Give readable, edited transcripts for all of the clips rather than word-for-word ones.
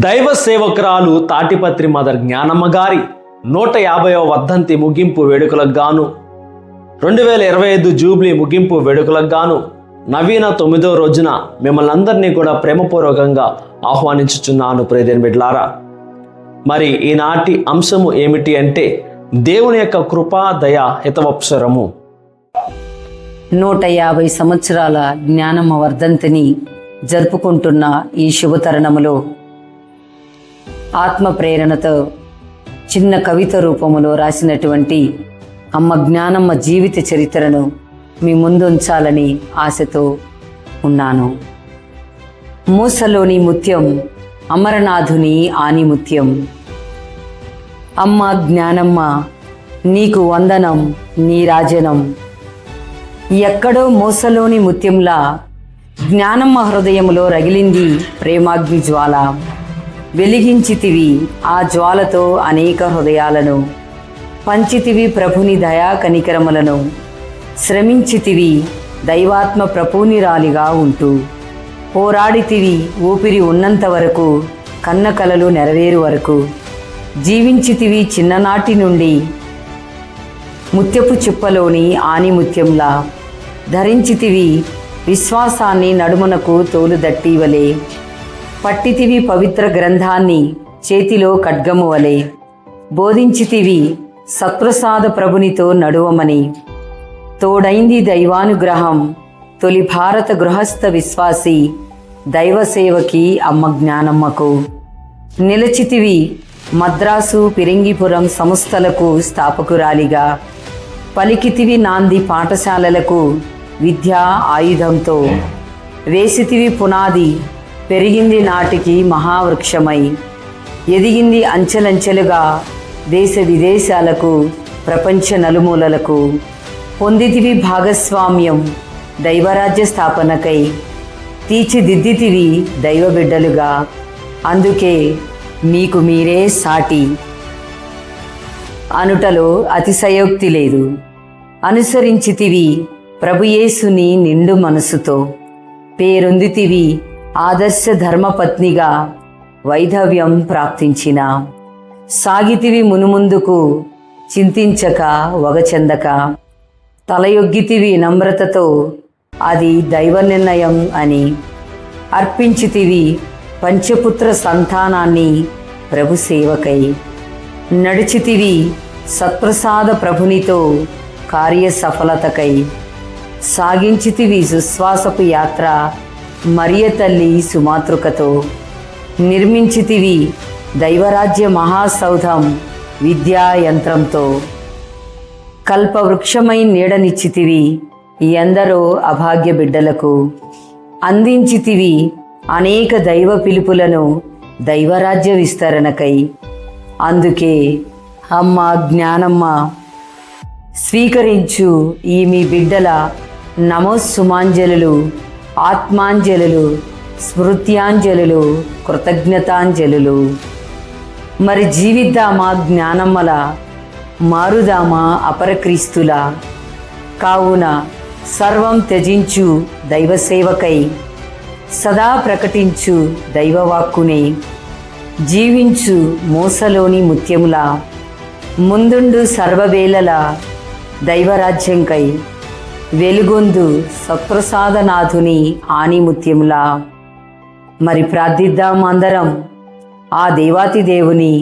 దైవ సేవకురాలు తాటిపత్రి మదర్ జ్ఞానమ్మ గారి 150వ వర్ధంతి ముగింపు వేడుకలకు గాను 2025 జూబ్లీ ముగింపు వేడుకలకు గాను నవీన 9వ రోజున మిమ్మల్ని అందరినీ కూడా ప్రేమపూర్వకంగా ఆహ్వానించుచున్నాను. ప్రియదేని బిడ్డలారా, మరి ఈనాటి అంశము ఏమిటి అంటే దేవుని యొక్క కృపా దయ హితవత్సరము. 150 సంవత్సరాల జ్ఞానమ్మ వర్ధంతిని జరుపుకుంటున్న ఈ శుభతరుణములో ఆత్మ ప్రేరణతో చిన్న కవిత రూపములో రాసినటువంటి అమ్మ జ్ఞానమ్మ జీవిత చరిత్రను మీ ముందు ఉంచాలని ఆశతో ఉన్నాను. మూసలోని ముత్యం, అమరనాథుని ఆనిముత్యం. అమ్మ జ్ఞానమ్మ నీకు వందనం, నీ రాజనం. ఎక్కడో మూసలోని ముత్యంలా జ్ఞానమ్మ హృదయములో రగిలింది ప్రేమాగ్ని జ్వాల. వెలిగించితివి ఆ జ్వాలతో అనేక హృదయాలను, పంచితివి ప్రభుని దయా కనికరములను, శ్రమించితివి దైవాత్మ ప్రపూనిరాలిగా ఉంటూ, పోరాడితివి ఊపిరి ఉన్నంత వరకు, కన్న కలలు నెరవేరు వరకు, జీవించితివి చిన్ననాటి నుండి ముత్యపు చిప్పలోని ఆనిముత్యంలా, ధరించితివి విశ్వాసాన్ని నడుమునకు తోలుదట్టివలే, పట్టితివి పవిత్ర గ్రంథాన్ని చేతిలో ఖడ్గము వలె, బోధించితివి సత్ప్రసాద ప్రభునితో నడువమని. తోడైంది దైవానుగ్రహం తొలి భారత గృహస్థ విశ్వాసి దైవ సేవకి అమ్మ జ్ఞానమ్మకు. నిలచితివి మద్రాసు పిరింగిపురం సంస్థలకు స్థాపకురాలిగా, పలికితివి నాంది పాఠశాలలకు విద్యా ఆయుధంతో, వేసితివి పునాది పెరిగింది నాటికి మహావృక్షమై, ఎదిగింది అంచెలంచెలుగా దేశ విదేశాలకు ప్రపంచ నలుమూలలకు, పొందితివి భాగస్వామ్యం దైవరాజ్య స్థాపనకై, తీర్చిదిద్దితివి దైవ బిడ్డలుగా. అందుకే మీకు మీరే సాటి అనుటలో అతిశయోక్తి లేదు. అనుసరించితివి ప్రభుయేసుని నిండు మనసుతో, పేరొందితివి ఆదర్శ ధర్మపత్నిగా వైధవ్యం ప్రాప్తించిన. సాగితివి మునుముందుకు చింతించక వగచెందక, తలయొగ్గితివి నమ్రతతో అది దైవ నిర్ణయం అని. అర్పించితివి పంచపుత్ర సంతానాన్ని ప్రభు సేవకై, నడిచితివి సత్ప్రసాద ప్రభునితో కార్య సఫలతకై, సాగించితివి సుశ్వాసపు యాత్ర మరియ తల్లి సుమాతృకతో, నిర్మించితివి దైవరాజ్య మహాసౌధం విద్యా యంత్రంతో, కల్పవృక్షమై నీడనిచ్చితివి ఎందరో అభాగ్య బిడ్డలకు, అందించితివి అనేక దైవ పిలుపులను దైవరాజ్య విస్తరణకై. అందుకే అమ్మ జ్ఞానమ్మ స్వీకరించు ఈ మీ బిడ్డల నమోస్సుమాంజలులు, ఆత్మాంజలులు, స్మృత్యాంజలులు, కృతజ్ఞతాంజలులు. మరి జీవిద్దామా జ్ఞానమ్మల, మారుదామా అపరక్రీస్తుల. కావున సర్వం త్యజించు దైవసేవకై, సదా ప్రకటించు దైవవాక్కునే, జీవించు మూసలోని ముత్యములా, ముందుండు సర్వవేళల దైవరాజ్యంకై, వెలుగొందు సత్ప్రసాదనాథుని ఆనిముత్యములా. మరి ప్రార్థిద్దాం అందరం ఆ దేవాతి దేవుని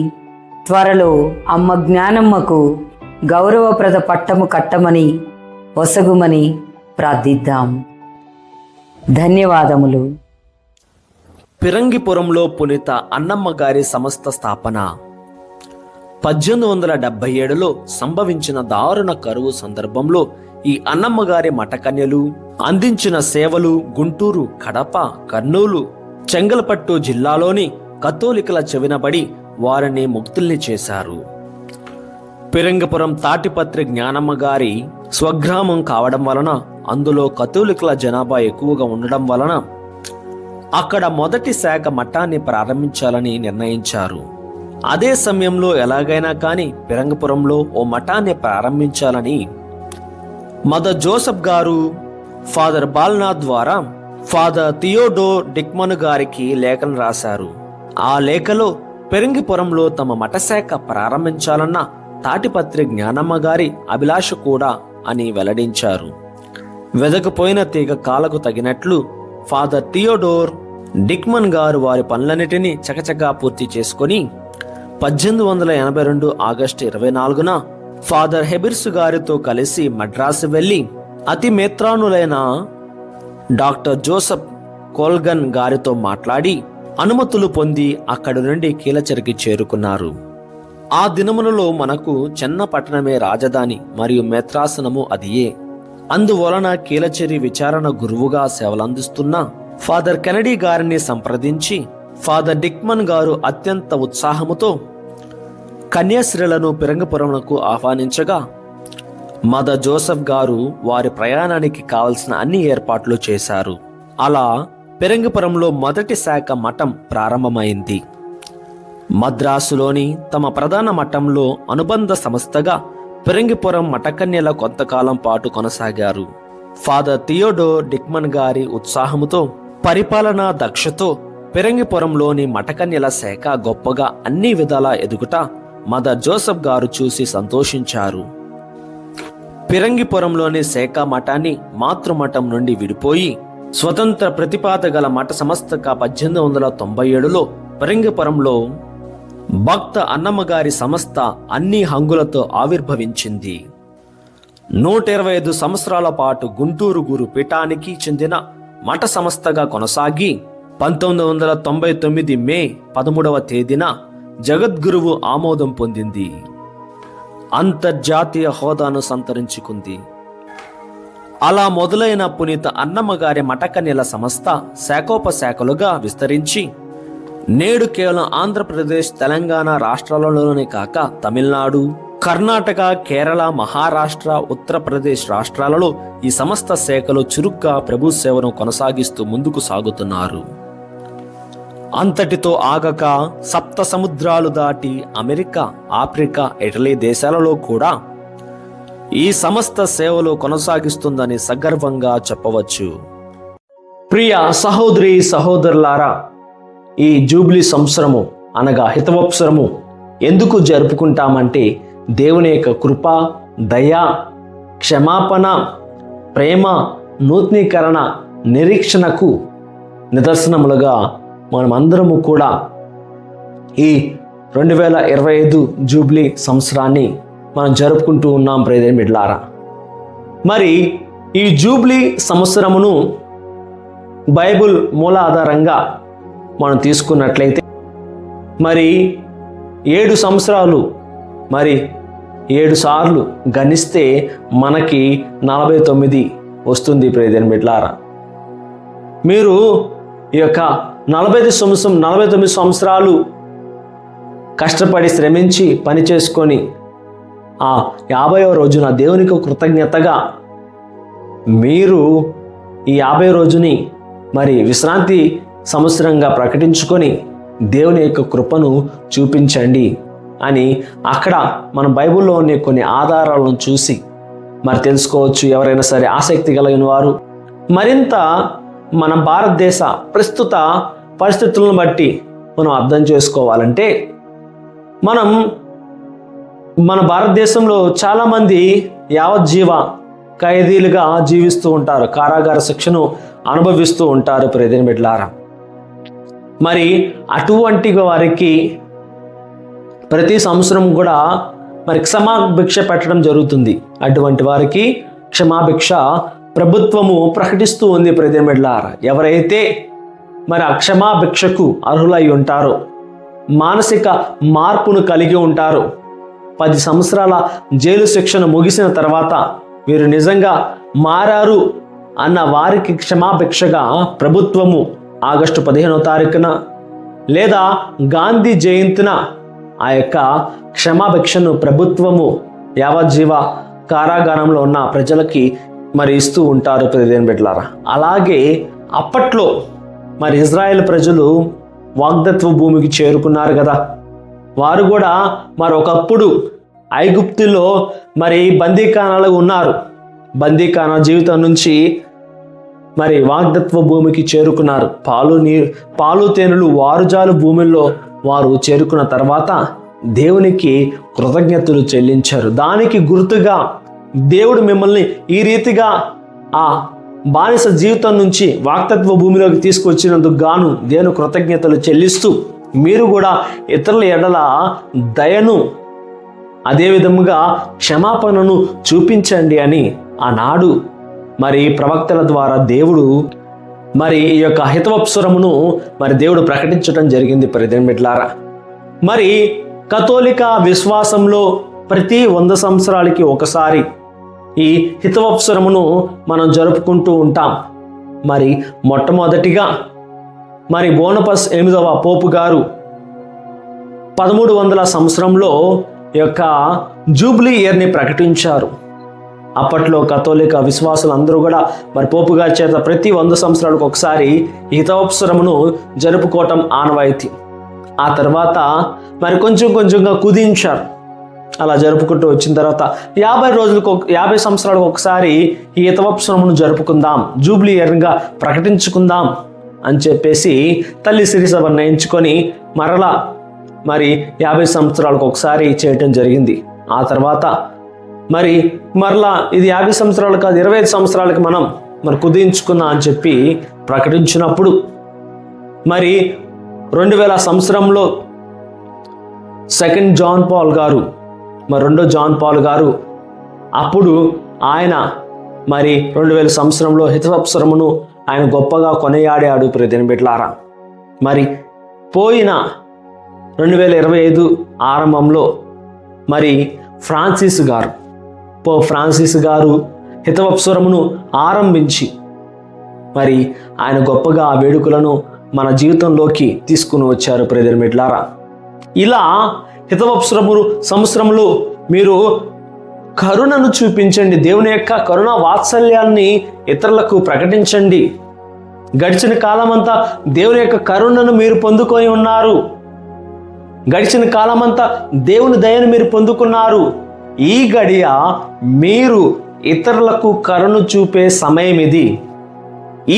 త్వరలో అమ్మ జ్ఞానమ్మకు గౌరవప్రద పట్టము కట్టమని వసగుమని ప్రార్థిద్దాం. ధన్యవాదములు. పిరంగిపురంలో పునీత అన్నమ్మ గారి సంస్థ స్థాపన 1877లో సంభవించిన దారుణ కరువు సందర్భంలో ఈ అన్నమ్మ గారి మఠకన్యలు అందించిన సేవలు గుంటూరు, కడప, కర్నూలు, చెంగల్పట్టు జిల్లాలోని కథోలికల చెవినబడి వారిని ముక్తుల్ని చేశారు. పిరంగపురం తాటిపత్రి జ్ఞానమ్మ గారి స్వగ్రామం కావడం వలన, అందులో కథోలికల జనాభా ఎక్కువగా ఉండడం వలన అక్కడ మొదటి శాఖ మఠాన్ని ప్రారంభించాలని నిర్ణయించారు. అదే సమయంలో ఎలాగైనా కానీ పిరంగపురంలో ఓ మఠాన్ని ప్రారంభించాలని మదర్ జోసెఫ్ గారు ఫాదర్ బాల్నాథ్ ద్వారా ఫాదర్ థియోడోర్ డిక్మన్ గారికి లేఖను రాశారు. ఆ లేఖలో పెరంగిపురంలో తమ మఠశాఖ ప్రారంభించాలన్న తాటిపత్రి జ్ఞానమ్మ గారి అభిలాష కూడా అని వెల్లడించారు. వెదకపోయిన తీగ కాలకు తగినట్లు ఫాదర్ థియోడోర్ డిక్మన్ గారు వారి పనులన్నిటినీ చకచకా పూర్తి చేసుకొని 1882 ఆగస్టు 24న ఫాదర్ హెబిర్స్ గారితో కలిసి మద్రాసు వెళ్లి అతి మేత్రానులైన డాక్టర్ జోసెఫ్ కోల్గన్ గారితో మాట్లాడి అనుమతులు పొంది అక్కడి నుండి కీలచెరికి చేరుకున్నారు. ఆ దినములలో మనకు చిన్న పట్టణమే రాజధాని మరియు మేత్రాసనము అదియే. అందువలన కీలచెరి విచారణ గురువుగా సేవలందిస్తున్న ఫాదర్ కెనడీ గారిని సంప్రదించి ఫాదర్ డిక్మన్ గారు అత్యంత ఉత్సాహముతో కన్యాశ్రీలను పిరంగపురమునకు ఆహ్వానించగా మదర్ జోసెఫ్ గారు వారి ప్రయాణానికి కావలసిన అన్ని ఏర్పాట్లు చేశారు. అలా పిరంగపురంలో మొదటి శాఖ మఠం ప్రారంభమైంది. మద్రాసులోని తమ ప్రధాన మఠంలో అనుబంధ సంస్థగా పిరంగిపురం మఠకన్యల కొంతకాలం పాటు కొనసాగారు. ఫాదర్ థియోడోర్ డిక్మన్ గారి ఉత్సాహముతో పరిపాలనా దక్షతో పిరంగిపురంలోని మఠకన్యల శాఖ గొప్పగా అన్ని విధాలా ఎదుగుట మదర్ జోసెఫ్ గారు చూసి సంతోషించారు. పిరంగిపురంలోని శాఖ మఠాన్ని మాతృమఠం నుండి విడిపోయి స్వతంత్ర ప్రతిపాద గల మఠ సంస్థగా 1897లో పిరంగిపురంలో భక్త అన్నమ్మగారి సంస్థ అన్ని హంగులతో ఆవిర్భవించింది. 125 సంవత్సరాల పాటు గుంటూరు గురు పీఠానికి చెందిన మఠ సంస్థగా కొనసాగి 1999 మే 13వ తేదీన జగద్గురువు ఆమోదం పొందింది. అంతర్జాతీయ హోదాను సంతరించుకుంది. అలా మొదలైన పునీత అన్నమ్మగారి మఠకన్యల సంస్థ శాఖోపశాఖలుగా విస్తరించి నేడు కేవలం ఆంధ్రప్రదేశ్, తెలంగాణ రాష్ట్రాలలోనే కాక తమిళనాడు, కర్ణాటక, కేరళ, మహారాష్ట్ర, ఉత్తరప్రదేశ్ రాష్ట్రాలలో ఈ సమస్త శాఖలు చురుగ్గా ప్రభు సేవను కొనసాగిస్తూ ముందుకు సాగుతున్నారు. అంతటితో ఆగక సప్త సముద్రాలు దాటి అమెరికా, ఆఫ్రికా, ఇటలీ దేశాలలో కూడా ఈ సమస్త సేవలు కొనసాగిస్తుందని సగర్వంగా చెప్పవచ్చు. ప్రియ సహోదరి సహోదరులారా, ఈ జూబ్లీ సంవత్సరము అనగా హితవత్సరము ఎందుకు జరుపుకుంటామంటే దేవుని యొక్క కృప, దయ, క్షమాపణ, ప్రేమ, నూతనీకరణ, నిరీక్షణకు నిదర్శనములుగా మనమందరము కూడా ఈ 2025 జూబ్లీ సంవత్సరాన్ని మనం జరుపుకుంటూ ఉన్నాం ప్రియమైన బిడ్డలారా. మరి ఈ జూబ్లీ సంవత్సరమును బైబిల్ మూల ఆధారంగా మనం తీసుకున్నట్లయితే మరి 7 సంవత్సరాలు మరి 7 సార్లు గణిస్తే మనకి 49 వస్తుంది ప్రియమైన బిడ్డలారా. మీరు ఈ యొక్క 49 సంవత్సరాలు కష్టపడి శ్రమించి పని చేసుకొని ఆ 50వ రోజున దేవునికి కృతజ్ఞతగా మీరు ఈ 50 రోజుని మరి విశ్రాంతి సంవత్సరంగా ప్రకటించుకొని దేవుని యొక్క కృపను చూపించండి అని అక్కడ మన బైబిల్లో ఉన్న కొన్ని ఆధారాలను చూసి మరి తెలుసుకోవచ్చు. ఎవరైనా సరే ఆసక్తి కలిగిన వారు మరింత మన భారతదేశ ప్రస్తుత పరిస్థితులను బట్టి మనం అర్థం చేసుకోవాలంటే మన భారతదేశంలో చాలామంది యావజ్జీవ ఖైదీలుగా జీవిస్తూ ఉంటారు, కారాగార శిక్షను అనుభవిస్తూ ఉంటారు ప్రియమైన బిడ్డలారా. మరి అటువంటి వారికి ప్రతి సంవత్సరం కూడా మరి క్షమాభిక్ష పెట్టడం జరుగుతుంది. అటువంటి వారికి క్షమాభిక్ష ప్రభుత్వము ప్రకటిస్తూ ఉంది ప్రియమైన బిడ్డలారా. ఎవరైతే మరి ఆ క్షమాభిక్షకు అర్హులై ఉంటారో, మానసిక మార్పును కలిగి ఉంటారో, 10 సంవత్సరాల జైలు శిక్షను ముగిసిన తర్వాత వీరు నిజంగా మారారు అన్న వారికి క్షమాభిక్షగా ప్రభుత్వము ఆగస్టు 15వ తారీఖున లేదా గాంధీ జయంతిన ఆ యొక్క క్షమాభిక్షను ప్రభుత్వము యావజ్జీవ కారాగారంలో ఉన్న ప్రజలకి మరి ఇస్తూ ఉంటారు ప్రియమైన బిడ్డలారా. అలాగే అప్పట్లో మరి ఇజ్రాయెల్ ప్రజలు వాగ్దత్వ భూమికి చేరుకున్నారు కదా. వారు కూడా మరి ఒకప్పుడు ఐగుప్తులో మరి బందీఖానాలు ఉన్నారు. బందీఖానా జీవితం నుంచి మరి వాగ్దత్వ భూమికి చేరుకున్నారు. పాలు తేనెలు వారుజాలు భూమిలో వారు చేరుకున్న తర్వాత దేవునికి కృతజ్ఞతలు చెల్లించారు. దానికి గుర్తుగా దేవుడు మిమ్మల్ని ఈ రీతిగా ఆ బానిస జీవితం నుంచి వాగ్దత్వ భూమిలోకి తీసుకొచ్చినందుకు గాను దేవుని కృతజ్ఞతలు చెల్లిస్తూ మీరు కూడా ఇతరుల ఎడల దయను అదేవిధముగా క్షమాపణను చూపించండి అని ఆనాడు మరి ప్రవక్తల ద్వారా దేవుడు మరి ఈ యొక్క హితవప్సురమును మరి దేవుడు ప్రకటించడం జరిగింది. ప్రియమిత్రులారా, మరి కథోలిక విశ్వాసంలో ప్రతి 100 సంవత్సరాలకి ఒకసారి ఈ హితవప్సురమును మనం జరుపుకుంటూ ఉంటాం. మరి మొట్టమొదటిగా మరి బోనపస్ 8వ పోపు గారు 1300 సంవత్సరంలో ఈ యొక్క జూబ్లీ ఇయర్ని ప్రకటించారు. అప్పట్లో కథోలిక విశ్వాసులు అందరూ కూడా మరి పోపు గారి చేత ప్రతి 100 సంవత్సరాలకు ఒకసారి హితవప్సురమును జరుపుకోవటం ఆనవాయితీ. ఆ తర్వాత మరి కొంచెంగా కుదించారు. అలా జరుపుకుంటూ వచ్చిన తర్వాత 50 సంవత్సరాలకు ఒకసారి ఈ హితవప్సురమును జరుపుకుందాం, జూబ్లీ ఇయర్గా ప్రకటించుకుందాం అని చెప్పేసి తల్లి సిరిసభ నిర్ణయించుకొని మరలా మరి 50 సంవత్సరాలకు ఒకసారి చేయటం జరిగింది. ఆ తర్వాత మరలా ఇది 50 సంవత్సరాలు కాదు 25 సంవత్సరాలకి మనం కుదించుకుందాం అని చెప్పి ప్రకటించినప్పుడు మరి 2000 సంవత్సరంలో సెకండ్ జాన్ పాల్ గారు రెండో జాన్ పాల్ గారు అప్పుడు ఆయన మరి 2000 సంవత్సరంలో హితవప్సురమును ఆయన గొప్పగా కొనియాడాడు. ప్రియమిత్రులారా, మరి పోయిన 2025 ఆరంభంలో మరి ఫ్రాన్సిస్ గారు హితవప్సురమును ఆరంభించి మరి ఆయన గొప్పగా ఆ వేడుకలను మన జీవితంలోకి తీసుకుని వచ్చారు. ప్రియమిత్రులారా, ఇలా హితవప్సురములు సంవత్సరంలో మీరు కరుణను చూపించండి, దేవుని యొక్క కరుణ వాత్సల్యాన్ని ఇతరులకు ప్రకటించండి. గడిచిన కాలమంతా దేవుని యొక్క కరుణను మీరు పొందుకొని ఉన్నారు. గడిచిన కాలమంతా దేవుని దయను మీరు పొందుకున్నారు. ఈ గడియ మీరు ఇతరులకు కరుణ చూపే సమయం ఇది.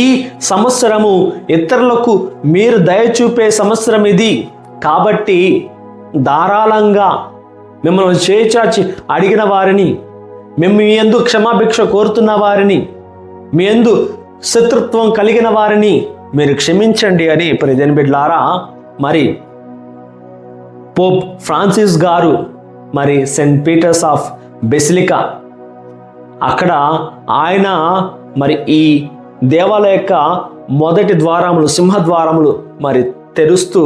ఈ సంవత్సరము ఇతరులకు మీరు దయ చూపే సంవత్సరం ఇది. కాబట్టి ధారాళంగా మిమ్మల్ని చేచాచి అడిగిన వారిని, మీ యందు క్షమాభిక్ష కోరుతున్న వారిని, మీ యందు శత్రుత్వం కలిగిన వారిని మీరు క్షమించండి అని ప్రియమిత్రులారా, మరి పోప్ ఫ్రాన్సిస్ గారు మరి సెయింట్ పీటర్స్ ఆఫ్ బెసిలికా అక్కడ ఆయన మరి ఈ దేవాలయ యొక్క మొదటి ద్వారములు సింహద్వారములు మరి తెరుస్తూ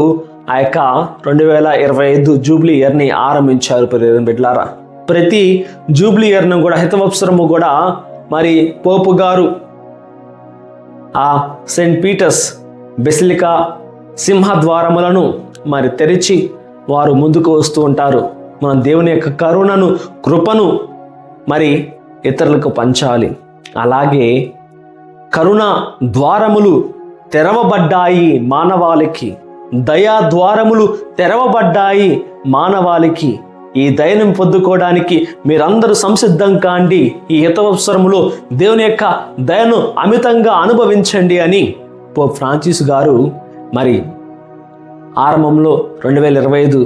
ఆ యొక్క 2025 జూబ్లీ ఇయర్ని ఆరంభించారు. ప్రియమిత్రులారా, ప్రతి జూబ్లీ ఇయర్ను కూడా హితవప్సురము కూడా మరి పోపు గారు ఆ సెయింట్ పీటర్స్ బెసిలికా సింహద్వారములను మరి తెరిచి వారు ముందుకు వస్తూ ఉంటారు. మనం దేవుని యొక్క కరుణను కృపను మరి ఇతరులకు పంచాలి. అలాగే కరుణ ద్వారములు తెరవబడ్డాయి మానవాళికి, దయా ద్వారములు తెరవబడ్డాయి మానవాళికి. ఈ దయను పొందుకోవడానికి మీరందరూ సంసిద్ధం కాండి. ఈ హితవప్సురములో దేవుని యొక్క దయను అమితంగా అనుభవించండి అని పోప్ ఫ్రాన్సిస్ గారు మరి ఆరంభంలో 2025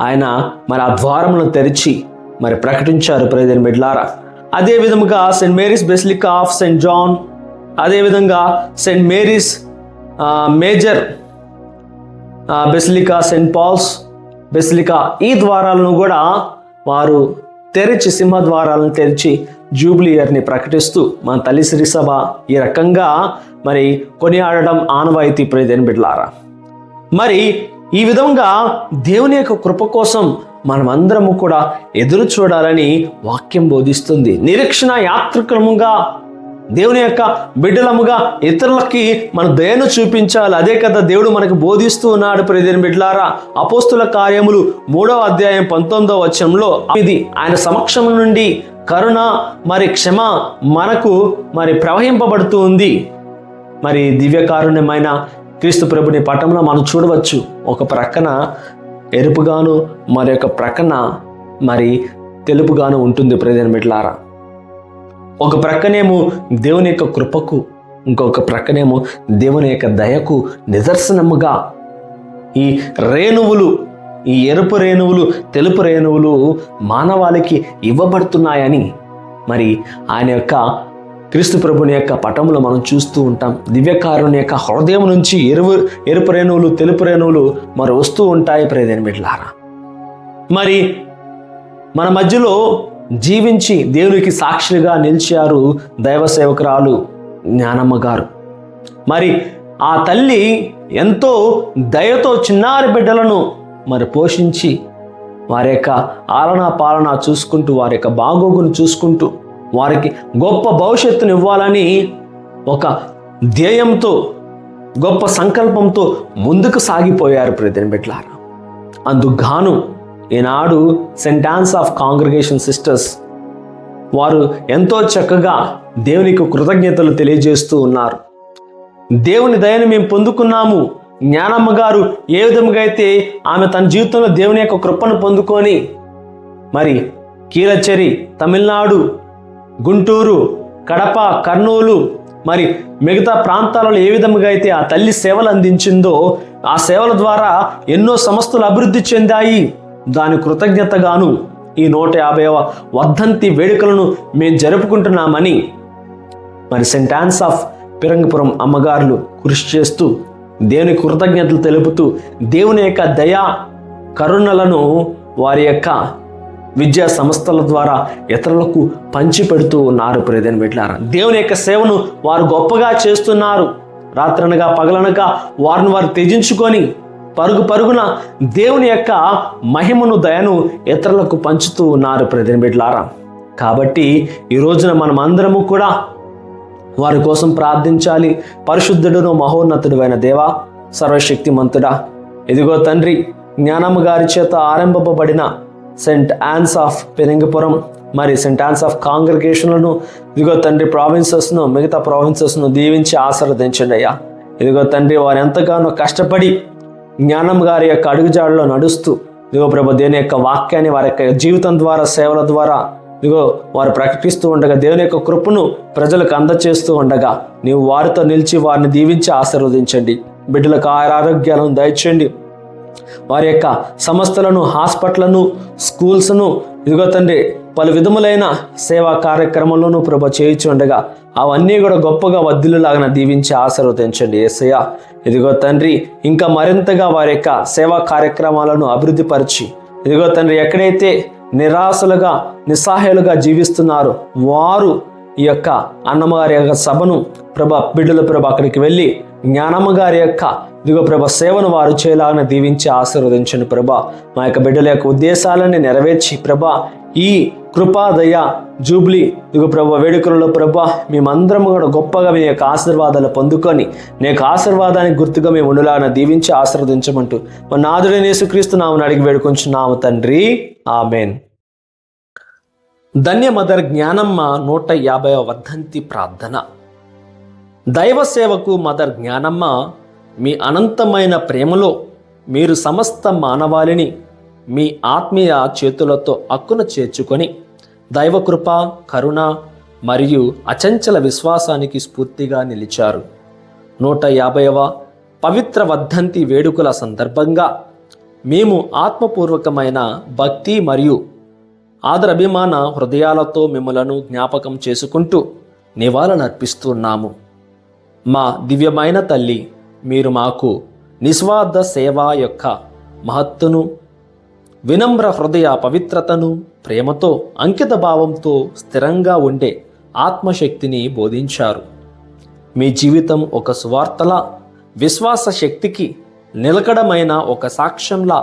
ఆయన మరి ఆ ద్వారములను తెరిచి మరి ప్రకటించారు. ప్రియమిత్రులారా, అదే విధముగా Saint Mary's basilica of Saint John, అదేవిధంగా Saint Mary's Major basilica, Saint Paul's basilica, ఈ ద్వారాలను కూడా వారు తెరిచి సింహద్వారాలను తెరిచి జూబ్లీ ఇయర్ని ప్రకటిస్తూ మన తల్లి సిరిసభ ఈ రకంగా మరి కొనియాడడం ఆనవాయితీ. ప్రియమిత్రులారా, మరి ఈ విధంగా దేవుని యొక్క కృప కోసం మనమందరము కూడా ఎదురు చూడాలని వాక్యం బోధిస్తుంది. నిరీక్షణ యాత్రికులముగా దేవుని యొక్క బిడ్డలముగా ఇతరులకి మన దయను చూపించాలి. అదే కదా దేవుడు మనకు బోధిస్తూ ఉన్నాడు. ప్రియమిత్రులారా, అపోస్తుల కార్యములు 3వ అధ్యాయం 19వ వచనంలో ఇది ఆయన సమక్షం నుండి కరుణ మరి క్షమ మనకు మరి ప్రవహింపబడుతూ ఉంది. మరి దివ్యకారుణ్యమైన క్రీస్తు ప్రభుని పటంలో మనం చూడవచ్చు. ఒక ప్రక్కన ఎరుపుగాను మరి ఒక ప్రక్కన మరి తెలుపుగాను ఉంటుంది. ప్రియమిత్రులారా, ఒక ప్రక్కనేమో దేవుని యొక్క కృపకు ఇంకొక ప్రక్కనేమో దేవుని యొక్క దయకు నిదర్శనముగా ఈ రేణువులు, ఈ ఎరుపు రేణువులు, తెలుపు రేణువులు మానవాళికి ఇవ్వబడుతున్నాయని మరి ఆయన యొక్క క్రీస్తు ప్రభుని యొక్క పటములో మనం చూస్తూ ఉంటాం. దివ్యకారుని యొక్క హృదయం నుంచి ఎరుపు రేణువులు, తెలుపు రేణువులు మరి వస్తూ ఉంటాయి. ప్రియమైన బిడ్డలారా, మరి మన మధ్యలో జీవించి దేవునికి సాక్షిగా నిలిచారు దైవ సేవకురాలు జ్ఞానమ్మ గారు. మరి ఆ తల్లి ఎంతో దయతో చిన్నారి బిడ్డలను మరి పోషించి వారి యొక్క ఆలనా పాలన చూసుకుంటూ, వారి యొక్క బాగోగును చూసుకుంటూ, వారికి గొప్ప భవిష్యత్తును ఇవ్వాలని ఒక ధ్యేయంతో, గొప్ప సంకల్పంతో ముందుకు సాగిపోయారు ప్రియమైన బిడ్డలారా. అందుకు ఈనాడు Saint Ann's of congregation sisters వారు ఎంతో చక్కగా దేవునికి కృతజ్ఞతలు తెలియజేస్తూ ఉన్నారు. దేవుని దయను మేము పొందుకున్నాము. జ్ఞానమ్మ గారు ఏ విధంగా అయితే ఆమె తన జీవితంలో దేవుని యొక్క కృపను పొందుకొని మరి కీలచెరి, తమిళనాడు, గుంటూరు, కడప, కర్నూలు మరి మిగతా ప్రాంతాలలో ఏ విధంగా అయితే ఆ తల్లి సేవలు అందించిందో, ఆ సేవల ద్వారా ఎన్నో సంస్థలు అభివృద్ధి చెందాయి. దాని కృతజ్ఞతగాను ఈ 150వ వర్ధంతి వేడుకలను మేము జరుపుకుంటున్నామని మరి సెయింట్ ఆన్స్ ఆఫ్ పిరంగపురం అమ్మగారులు కృషి చేస్తూ దేవుని కృతజ్ఞతలు తెలుపుతూ దేవుని యొక్క దయా కరుణలను వారి యొక్క విద్యా సంస్థల ద్వారా ఇతరులకు పంచిపెడుతూ ఉన్నారు. ప్రియమైన బిడ్డలారా, దేవుని యొక్క సేవను వారు గొప్పగా చేస్తున్నారు. రాత్రనగా పగలనగా వారిని వారు త్యజించుకొని పరుగున దేవుని యొక్క మహిమను, దయను ఇతరులకు పంచుతూ ఉన్నారు. ప్రియమైన బిడ్డలారా, కాబట్టి ఈ రోజున మనం అందరము కూడా వారి కోసం ప్రార్థించాలి. పరిశుద్ధుడును మహోన్నతుడు అయిన దేవా, సర్వశక్తిమంతుడా, ఇదిగో తండ్రి, జ్ఞానమ్మ గారి చేత ఆరంభింపబడిన సెయింట్ ఆన్స్ ఆఫ్ పెరింగపురం మరి సెయింట్ ఆన్స్ ఆఫ్ కాంగ్రిగేషన్లను ఇదిగో తండ్రి ప్రావిన్సెస్ను, మిగతా ప్రావిన్సెస్ను దీవించి ఆశీర్వదించండి అయ్యా. ఇదిగో తండ్రి, వారు ఎంతగానో కష్టపడి జ్ఞానమ్మ గారి యొక్క అడుగుజాడలో నడుస్తూ ఇదిగో ప్రభు దేవుని యొక్క వాక్యాన్ని వారి యొక్క జీవితం ద్వారా, సేవల ద్వారా ఇదిగో వారు ప్రకటిస్తూ ఉండగా, దేవుని యొక్క కృపను ప్రజలకు అందచేస్తూ ఉండగా నీవు వారితో నిలిచి వారిని దీవించి ఆశీర్వదించండి. బిడ్డలకు ఆరోగ్యాలను దయచేయండి. వారి యొక్క సంస్థలను, హాస్పిటళ్లను, స్కూల్స్ను ఇదిగో తండ్రి పలు విధములైన సేవా కార్యక్రమంలోనూ ప్రభు చేయించి ఉండగా అవన్నీ కూడా గొప్పగా వర్ధిల్లులాగా దీవించి ఆశీర్వదించండి యేసయ్య. ఇదిగో తండ్రి, ఇంకా మరింతగా వారి యొక్క సేవా కార్యక్రమాలను అభివృద్ధి పరిచి ఇదిగో తండ్రి, ఎక్కడైతే నిరాశలుగా, నిస్సహాయులుగా జీవిస్తున్నారు వారు ఈ యొక్క అన్నమ్మగారి యొక్క సభను బిడ్డల అక్కడికి వెళ్ళి జ్ఞానమ్మ గారి యొక్క ఇదిగో సేవను వారు చేయలాగా దీవించి ఆశీర్వదించండి మా యొక్క బిడ్డల యొక్క ఉద్దేశాలని నెరవేర్చి ఈ కృపాదయ జూబ్లీ ఇదిగో వేడుకలలో మేమందరం కూడా గొప్పగా మీ యొక్క ఆశీర్వాదాలు పొందుకొని నీ యొక్క ఆశీర్వాదానికి గుర్తుగా మేము ఉండలాగా దీవించి ఆశీర్వదించమంటూ మా నాథుడైన యేసుక్రీస్తు నామమున అడిగి వేడుకొంచున్నాము తండ్రి, ఆమేన్. ధన్య మదర్ జ్ఞానమ్మ 150వ వర్ధంతి ప్రార్థన. దైవ సేవకు మదర్ జ్ఞానమ్మ, మీ అనంతమైన ప్రేమలో మీరు సమస్త మానవాళిని మీ ఆత్మీయ చేతులతో అక్కున చేర్చుకొని దైవకృప, కరుణ మరియు అచంచల విశ్వాసానికి స్ఫూర్తిగా నిలిచారు. 150వ పవిత్ర వర్ధంతి వేడుకల సందర్భంగా మేము ఆత్మపూర్వకమైన భక్తి మరియు ఆదరాభిమాన హృదయాలతో మిమ్మలను జ్ఞాపకం చేసుకుంటూ నివాళులర్పిస్తున్నాము. మా దివ్యమైన తల్లి, మీరు మాకు నిస్వార్థ సేవ యొక్క మహత్తును, వినమ్ర హృదయ పవిత్రతను, ప్రేమతో, అంకిత భావంతో స్థిరంగా ఉండే ఆత్మశక్తిని బోధించారు. మీ జీవితం ఒక సువార్తలా, విశ్వాస శక్తికి నిలకడమైన ఒక సాక్ష్యంలా,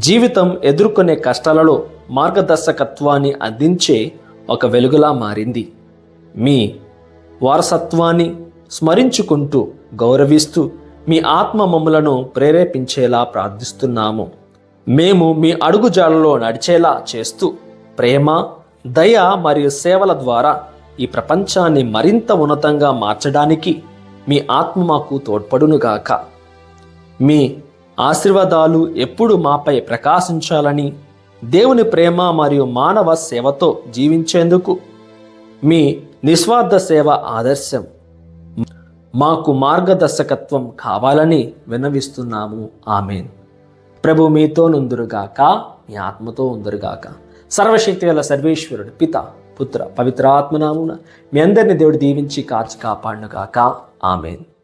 జీవితం ఎదుర్కొనే కష్టాలలో మార్గదర్శకత్వాన్ని అందించే ఒక వెలుగులా మారింది. మీ వారసత్వాన్ని స్మరించుకుంటూ, గౌరవిస్తూ మీ ఆత్మ మమ్ములను ప్రేరేపించేలా ప్రార్థిస్తున్నాము. మేము మీ అడుగుజాడలో నడిచేలా చేస్తూ ప్రేమ, దయ మరియు సేవల ద్వారా ఈ ప్రపంచాన్ని మరింత ఉన్నతంగా మార్చడానికి మీ ఆత్మ మాకు తోడ్పడునుగాక. మీ ఆశీర్వాదాలు ఎప్పుడు మాపై ప్రకాశించాలని, దేవుని ప్రేమ మరియు మానవ సేవతో జీవించేందుకు మీ నిస్వార్థ సేవ ఆదర్శం మాకు మార్గదర్శకత్వం కావాలని విన్నవిస్తున్నాము. ఆమేన్. ప్రభు మీతో నుందురుగాక, మీ ఆత్మతో ఉందురుగాక. సర్వశక్తి గల సర్వేశ్వరుడు పిత, పుత్ర, పవిత్ర ఆత్మనామున మీ అందరిని దేవుడు దీవించి కాచి కాపాడునుగాక. ఆమేన్.